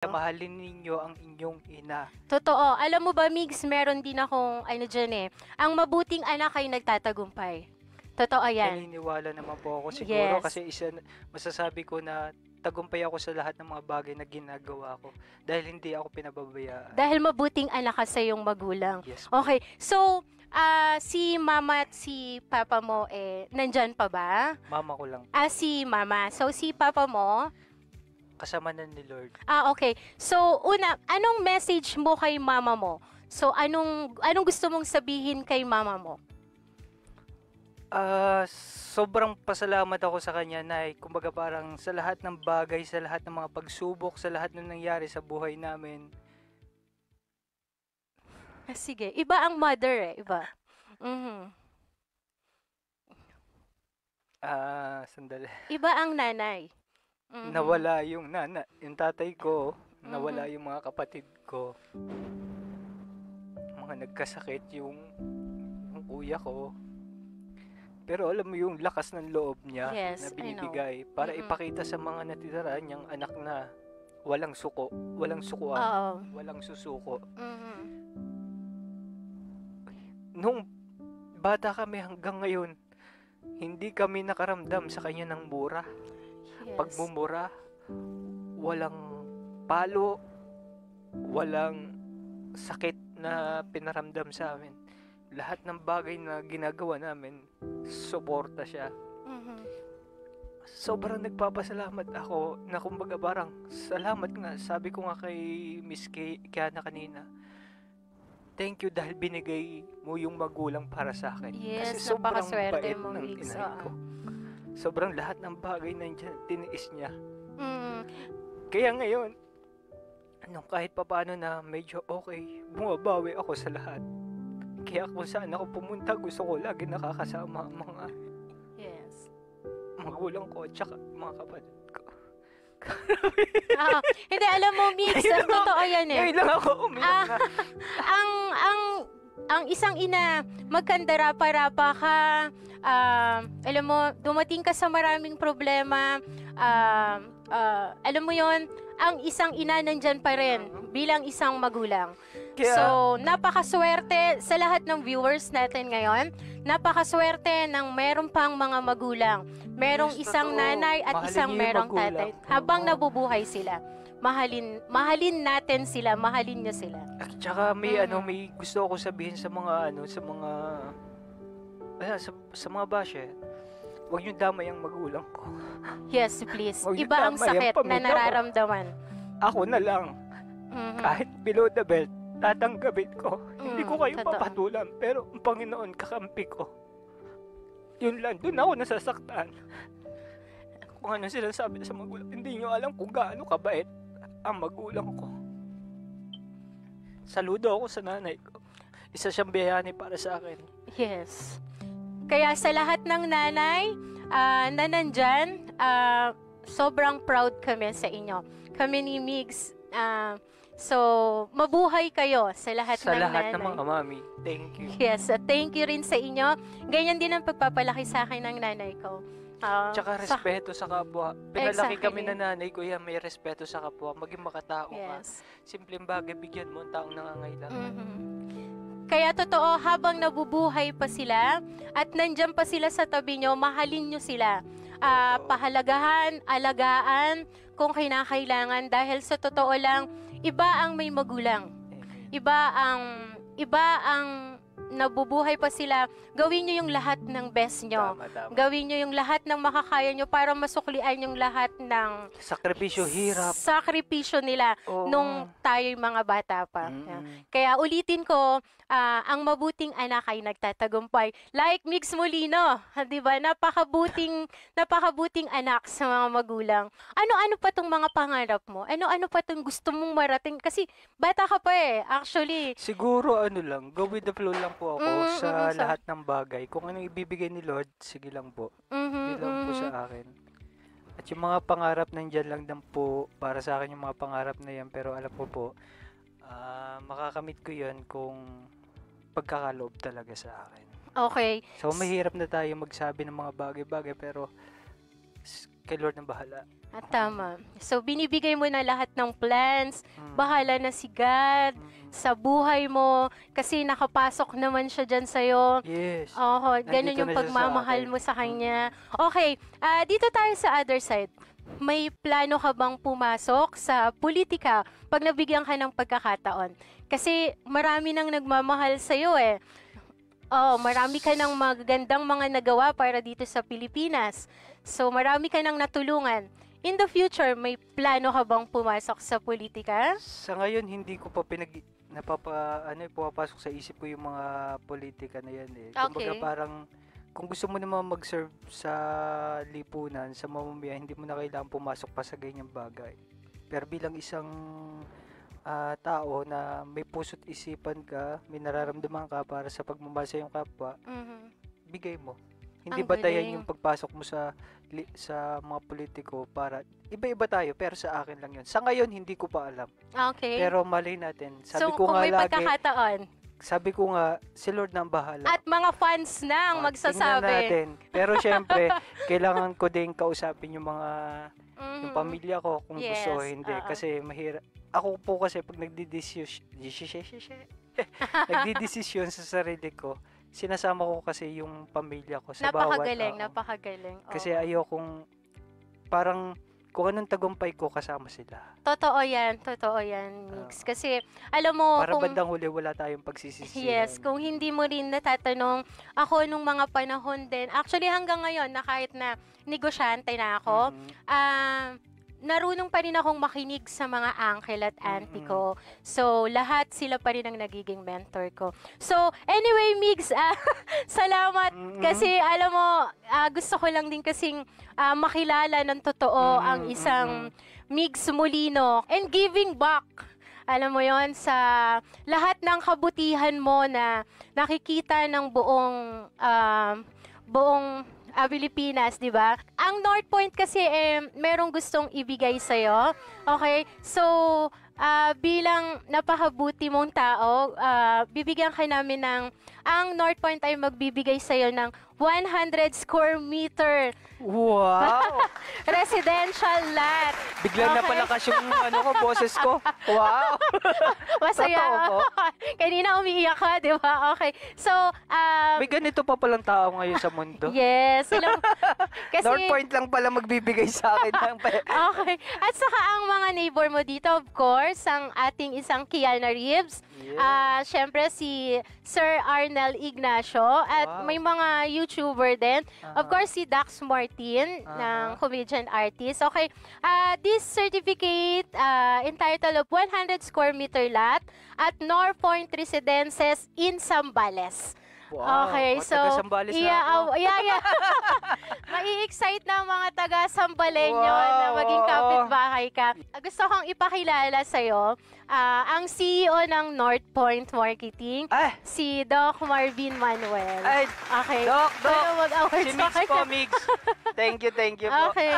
Mahalin ninyo ang inyong ina. Totoo. Alam mo ba, Migs, meron din akong, dyan ang mabuting anak ay nagtatagumpay. Totoo yan. Naniniwala naman po ako siguro Yes. kasi masasabi ko na tagumpay ako sa lahat ng mga bagay na ginagawa ko dahil hindi ako pinababayaan. Dahil mabuting anak ka sa iyong magulang. Yes. Okay. So, si mama at si papa mo, nandyan pa ba? Mama ko lang. Si mama. So, si papa mo, Kasama na ni Lord. okay. So, una, anong message mo kay mama mo? So, anong gusto mong sabihin kay mama mo? Sobrang pasalamat ako sa kanya, Nay. Kumbaga parang sa lahat ng bagay, sa lahat ng mga pagsubok, sa lahat ng nangyari sa buhay namin. Sige. Iba ang mother Iba. Sandali. Iba ang nanay. Nawala yung yung tatay ko, nawala yung mga kapatid ko. Mga nagkasakit yung kuya ko. Pero alam mo yung lakas ng loob niya Yes, na binibigay para ipakita sa mga natitiraan niyang anak na walang sukuan, Oo. walang susuko. Nung bata kami hanggang ngayon, hindi kami nakaramdam sa kanya ng mura. Yes. Pagmumura, walang palo, walang sakit na pinaramdam sa amin. Lahat ng bagay na ginagawa namin, suporta siya. Sobrang nagpapasalamat ako na kumbaga parang salamat nga. Sabi ko nga kay Miss Kiana kanina, thank you dahil binigay mo yung magulang para sa akin. Yes, kasi sobrang napakaswerte bait mo, ng Migs. inay ko. Sobrang lahat ng bagay nandiyan, tiniis niya. Mm. Kaya ngayon, kahit papaano na medyo okay, bumabawi ako sa lahat. Kaya kung saan ako pumunta, gusto ko lagi nakakasama ang mga Yes. magulang ko at saka mga kapatid ko. Hindi, alam mo, Migs, totoo yan Ngayon lang ako umiyak na. ang isang ina, magkandara-parapa ka, alam mo, dumating ka sa maraming problema, alam mo yon, ang isang ina nandyan pa rin bilang isang magulang. So, napakaswerte sa lahat ng viewers natin ngayon. Napakaswerte ng meron pang mga magulang. Merong Yes, isang totoo. nanay at Mahalin isang niyo yung merong magulang. tatay. Habang Oo. nabubuhay sila, mahalin natin sila, mahalin nyo sila. At saka may gusto ako sabihin sa mga sa mga basher. Huwag niyo damay ang magulang ko. Yes, please. Huwag Iba ang tama, yung sakit na pamilya ko. nararamdaman. Ako na lang, kahit below the belt, tatanggapin ko. Hindi ko kayo totoo. papatulan, pero ang Panginoon kakampi ko. Yun lang, dun ako nasasaktan. Kung ano sinasabi sa magulang, hindi nyo alam kung gaano kabait ang magulang ko. Saludo ako sa nanay ko. Isa siyang biyayani para sa akin. Yes. Kaya sa lahat ng nanay na nandyan, sobrang proud kami sa inyo. Kami ni Migs. So, mabuhay kayo sa lahat Sa ng lahat nanay. ng mga mami, thank you. Yes, thank you rin sa inyo. Ganyan din ang pagpapalaki sa akin ng nanay ko. Tsaka respeto sa kapwa. Pinalaki kami Exactly. na nanay ko yan, may respeto sa kapwa. Maging makatao ka. Yes. Simpleng bagay, bigyan mo ang taong nangangailangan. Kaya totoo, habang nabubuhay pa sila at nandyan pa sila sa tabi nyo, mahalin nyo sila. Pahalagahan, alagaan kung kinakailangan dahil sa totoo lang, iba ang may magulang. Iba ang nabubuhay pa sila. Gawin nyo yung lahat ng best nyo. Tama. Gawin nyo yung lahat ng makakaya nyo para masuklian yung lahat ng Sakripisyo, hirap. sakripisyo nila Oo. nung tayo'y mga bata pa. Kaya ulitin ko, ang mabuting anak ay nagtatagumpay. Like Mix Molino, di ba? Napakabuting anak sa mga magulang. Ano-ano pa tong mga pangarap mo? Ano-ano pa tong gusto mong marating? Kasi bata ka pa actually. Siguro go with the flow lang po ako sa so- lahat ng bagay. Kung anong ibibigay ni Lord, sige lang po. Yun lang po sa akin. At yung mga pangarap nandyan lang din po para sa akin yung mga pangarap na yan. Pero alam ko po, makakamit ko yun kung pagkakaloob talaga sa akin. Okay. So mahirap na tayo magsabi ng mga bagay-bagay pero kay Lord ng bahala. Tama. So, binibigay mo na lahat ng plans, bahala na si God sa buhay mo, kasi nakapasok naman siya dyan sa'yo. Yes. Ganun Nandito yung na siya sa pagmamahal akin. mo sa kanya. Okay, dito tayo sa other side. May plano ka bang pumasok sa politika pag nabigyan ka ng pagkakataon? Kasi marami nang nagmamahal sa'yo eh. Marami ka nang magagandang mga nagawa para dito sa Pilipinas. So, marami ka nang natulungan. In the future, may plano ka bang pumasok sa politika? Sa ngayon, hindi ko pa pumapasok sa isip ko yung mga politika na yan eh. Kumbaga Okay. parang, kung gusto mo naman mag-serve sa lipunan, sa mamamayan, hindi mo na kailangan pumasok pa sa ganyang bagay. Pero bilang isang tao na may puso't isipan ka, may nararamdaman ka para sa pagmamahal sa iyong kapwa, bigay mo. Hindi Ang batayan galing. yung pagpasok mo sa mga politiko para iba-iba tayo, pero sa akin lang yun. Sa ngayon, hindi ko pa alam. Okay. Pero malay natin. so, kung may pagkakataon, Sabi ko nga, si Lord na ang bahala. at mga fans na ang Tingnan magsasabi. natin. Pero syempre, kailangan ko din kausapin yung mga yung Mhm. pamilya ko kung gusto o Yes, hindi. oo. Kasi mahirap. Ako po kasi pag nagdidesisyon sa sarili ko, sinasama ko kasi yung pamilya ko sa Napakagaling, bawat napakagaling. Kasi Oo. ayokong parang kung anong tagumpay ko kasama sila. Totoo yan, Mix. Kasi, alam mo, Para kung... bandang huli wala tayong pagsisisihan. Yes, kung hindi mo rin natatanong, ako nung mga panahon din, actually hanggang ngayon, na kahit na negosyante na ako, narunong pa rin akong makinig sa mga uncle at auntie ko. So, lahat sila pa rin ang nagiging mentor ko. So, anyway, Migs, salamat. Kasi, alam mo, gusto ko lang din kasing makilala ng totoo ang isang Migs Molino and giving back. Alam mo yon, sa lahat ng kabutihan mo na nakikita ng buong Pilipinas, di ba? Ang North Point kasi merong gustong ibigay sa'yo. Okay? So, bilang napakabuti mong tao, bibigyan ka namin ang North Point ay magbibigay sa'yo ng 100 square meter Wow! residential lot. Biglang Okay. napalakas yung boses ko. Wow! Masaya. Totoo po. Kanina umiiyak ka, di ba? Okay. So, May ganito pa palang tao ngayon sa mundo. yes. Kasi, North Point lang pala magbibigay sa akin ng okay. At saka ang mga neighbor mo dito, of course, ang ating isang Kiana Reeves. Yeah. Syempre si Sir Arnel Ignacio. At Wow. may mga YouTuber din. Of course, si Dax Martin ng comedian artist. Okay. This certificate entitled of 100 square meter lot at North Point Residences in Sambales. Wow. Okay, so, taga Sambales na ako. Mai-excite na ang mga taga-Sambalenyo Wow, na maging oo. kapitbahay ka. Gusto kong ipakilala sa'yo ang CEO ng North Point Marketing, Ay! si Doc Marvin Manuel. Ay! Okay. Doc! Ano mag-award Si sa Mix kanya? po, Mix. Thank you po. Okay.